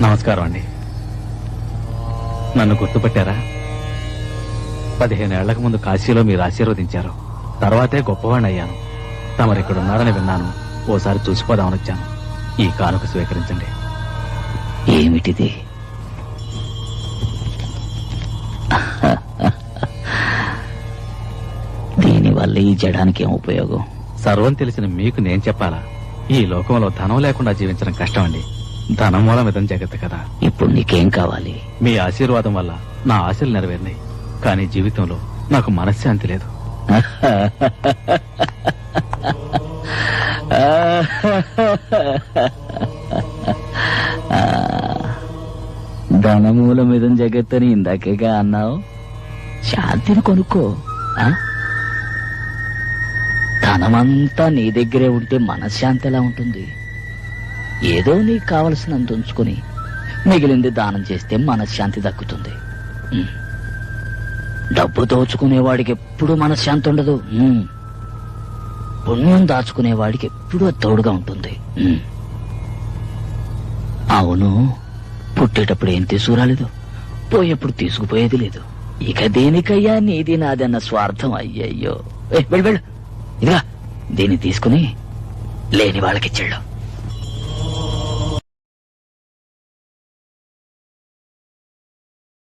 నమస్కారం అండి. నన్ను గుర్తుపట్టారా? 15 ఏళ్లకు ముందు కాశీలో మీరు ఆశీర్వదించారు. తర్వాతే గొప్పవాణ్ణి అయ్యాను. తమరిక్కడున్నారని విన్నాను. ఓసారి చూసిపోదామని వచ్చాను. ఈ కానుక స్వీకరించండి. ఏమిటిది? దీనివల్ల ఈ జడానికి ఏం ఉపయోగం? సర్వం తెలిసిన మీకు నేను చెప్పాలా? ఈ లోకంలో ధనం లేకుండా జీవించడం కష్టం అండి. ధనం మూలం ఇదం జగత్తు కదా. ఇప్పుడు నీకేం కావాలి? మీ ఆశీర్వాదం వల్ల నా ఆశలు నెరవేరినాయి. కానీ జీవితంలో నాకు మనశ్శాంతి లేదు. ధనమూలమిదం జగత్తని ఇందాకేగా అన్నావు. శాంతిని కొనుక్కో. ధనమంతా నీ దగ్గరే ఉంటే మనశ్శాంతి ఎలా ఉంటుంది? ఏదో నీకు కావలసినంత ఉంచుకుని మిగిలింది దానం చేస్తే మనశ్శాంతి దక్కుతుంది. డబ్బు దోచుకునేవాడికి ఎప్పుడూ మనశ్శాంతి ఉండదు. పుణ్యం దాచుకునేవాడికి ఎప్పుడూ తోడుగా ఉంటుంది. అవును, పుట్టేటప్పుడు ఏం తీసుకురాలేదు, పోయేప్పుడు తీసుకుపోయేది లేదు. ఇక దేనికయ్యా నీది నాదన్న స్వార్థం? అయ్యయ్యో, వెళ్ళు ఇదిగా దీన్ని తీసుకుని లేని వాళ్ళకిచ్చాడు.